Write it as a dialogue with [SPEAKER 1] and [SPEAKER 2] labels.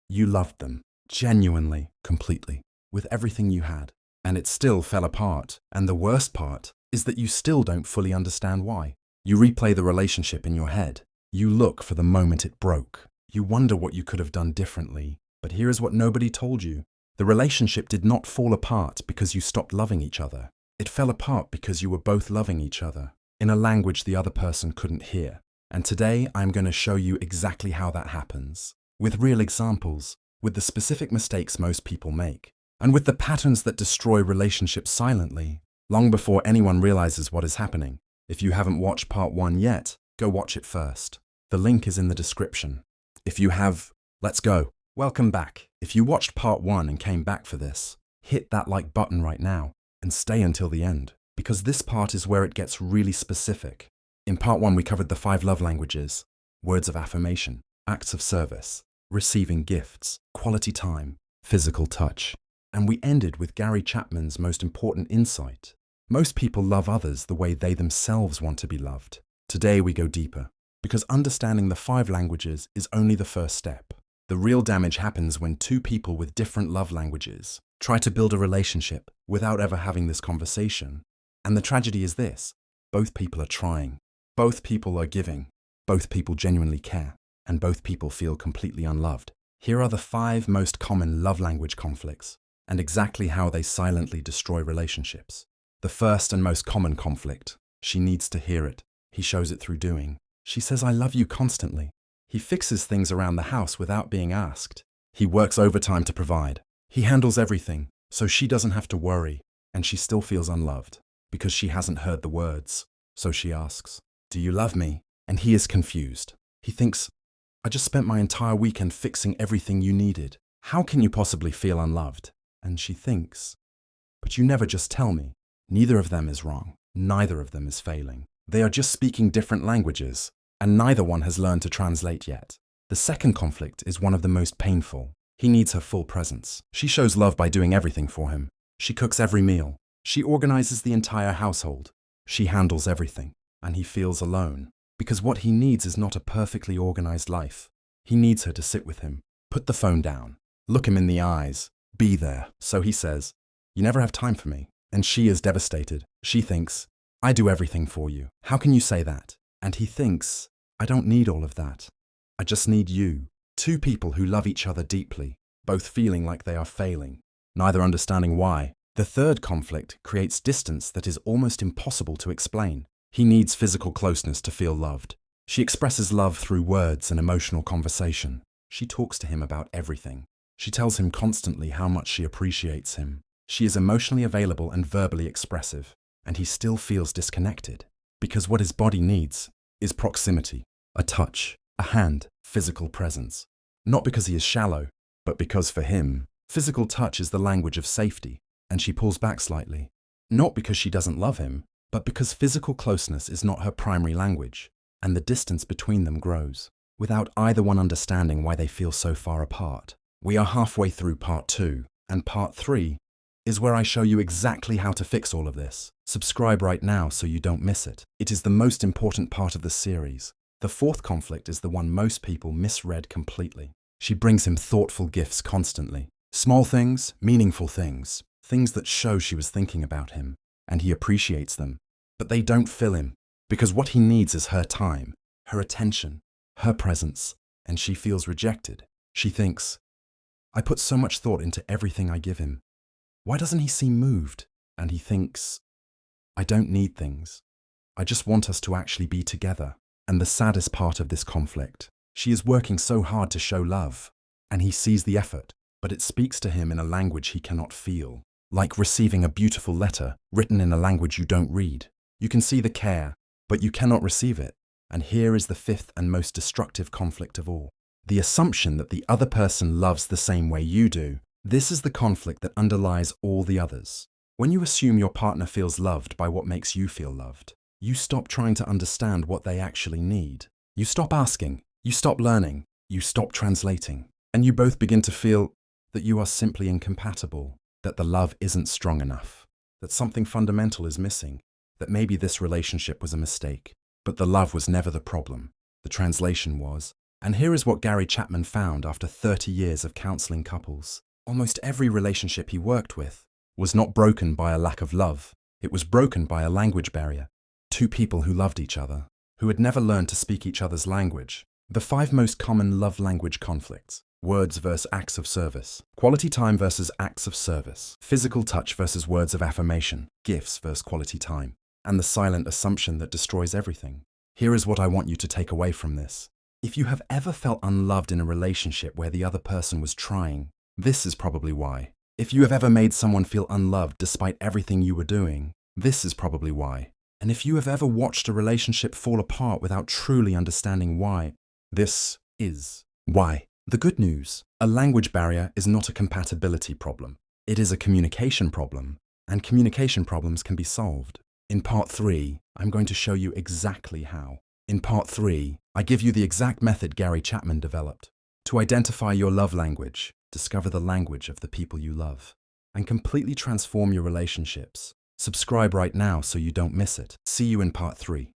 [SPEAKER 1] You loved them, genuinely, completely, with everything you had. And it still fell apart. And the worst part is that you still don't fully understand why. You replay the relationship in your head. You look for the moment it broke. You wonder what you could have done differently. But here is what nobody told you. The relationship did not fall apart because you stopped loving each other. It fell apart because you were both loving each other in a language the other person couldn't hear. And today I'm going to show you exactly how that happens, with real examples, with the specific mistakes most people make, and with the patterns that destroy relationships silently, long before anyone realizes what is happening. If you haven't watched part 1 yet, go watch it first. The link is in the description. If you have, let's go. Welcome back. If you watched part 1 and came back for this, hit that like button right now and stay until the end, because this part is where it gets really specific. In part 1, we covered the 5 love languages: words of affirmation, acts of service, receiving gifts, quality time, physical touch. And we ended with Gary Chapman's most important insight. Most people love others the way they themselves want to be loved. Today we go deeper, because understanding the 5 languages is only the first step. The real damage happens when 2 people with different love languages try to build a relationship without ever having this conversation. And the tragedy is this: both people are trying, both people are giving, both people genuinely care, and both people feel completely unloved. Here are the 5 most common love language conflicts, and exactly how they silently destroy relationships. The first and most common conflict: she needs to hear it. He shows it through doing. She says, "I love you," constantly. He fixes things around the house without being asked. He works overtime to provide. He handles everything, so she doesn't have to worry, and she still feels unloved, because she hasn't heard the words. So she asks, "Do you love me?" And he is confused. He thinks, "I just spent my entire weekend fixing everything you needed. How can you possibly feel unloved?" And she thinks, "But you never just tell me." Neither of them is wrong. Neither of them is failing. They are just speaking different languages, and neither one has learned to translate yet. The second conflict is one of the most painful. He needs her full presence. She shows love by doing everything for him. She cooks every meal. She organizes the entire household. She handles everything, and he feels alone, because what he needs is not a perfectly organized life. He needs her to sit with him, put the phone down, look him in the eyes, be there. So he says, "You never have time for me." And she is devastated. She thinks, "I do everything for you. How can you say that?" And he thinks, "I don't need all of that. I just need you." 2 people who love each other deeply, both feeling like they are failing, neither understanding why. The third conflict creates distance that is almost impossible to explain. He needs physical closeness to feel loved. She expresses love through words and emotional conversation. She talks to him about everything. She tells him constantly how much she appreciates him. She is emotionally available and verbally expressive, and he still feels disconnected, because what his body needs is proximity, a touch, a hand, physical presence. Not because he is shallow, but because for him, physical touch is the language of safety, and she pulls back slightly. Not because she doesn't love him, but because physical closeness is not her primary language, and the distance between them grows, without either one understanding why they feel so far apart. We are halfway through part 2, and part 3 is where I show you exactly how to fix all of this. Subscribe right now so you don't miss it. It is the most important part of the series. The 4th conflict is the one most people misread completely. She brings him thoughtful gifts constantly. Small things, meaningful things, things that show she was thinking about him, and he appreciates them. But they don't fill him, because what he needs is her time, her attention, her presence, and she feels rejected. She thinks, "I put so much thought into everything I give him. Why doesn't he seem moved?" And he thinks, "I don't need things. I just want us to actually be together." And the saddest part of this conflict, she is working so hard to show love, and he sees the effort, but it speaks to him in a language he cannot feel. Like receiving a beautiful letter written in a language you don't read. You can see the care, but you cannot receive it. And here is the 5th and most destructive conflict of all. The assumption that the other person loves the same way you do. This is the conflict that underlies all the others. When you assume your partner feels loved by what makes you feel loved, you stop trying to understand what they actually need. You stop asking, you stop learning, you stop translating, and you both begin to feel that you are simply incompatible, that the love isn't strong enough, that something fundamental is missing, that maybe this relationship was a mistake. But the love was never the problem. The translation was, And here is what Gary Chapman found after 30 years of counseling couples. Almost every relationship he worked with was not broken by a lack of love. It was broken by a language barrier. Two people who loved each other, who had never learned to speak each other's language. The 5 most common love language conflicts: words versus acts of service, quality time versus acts of service, physical touch versus words of affirmation, gifts versus quality time, and the silent assumption that destroys everything. Here is what I want you to take away from this. If you have ever felt unloved in a relationship where the other person was trying, this is probably why. If you have ever made someone feel unloved despite everything you were doing, this is probably why. And if you have ever watched a relationship fall apart without truly understanding why, this is why. The good news: a language barrier is not a compatibility problem. It is a communication problem, and communication problems can be solved. In part 3, I'm going to show you exactly how. In part 3, I give you the exact method Gary Chapman developed to identify your love language, discover the language of the people you love, and completely transform your relationships. Subscribe right now so you don't miss it. See you in part 3.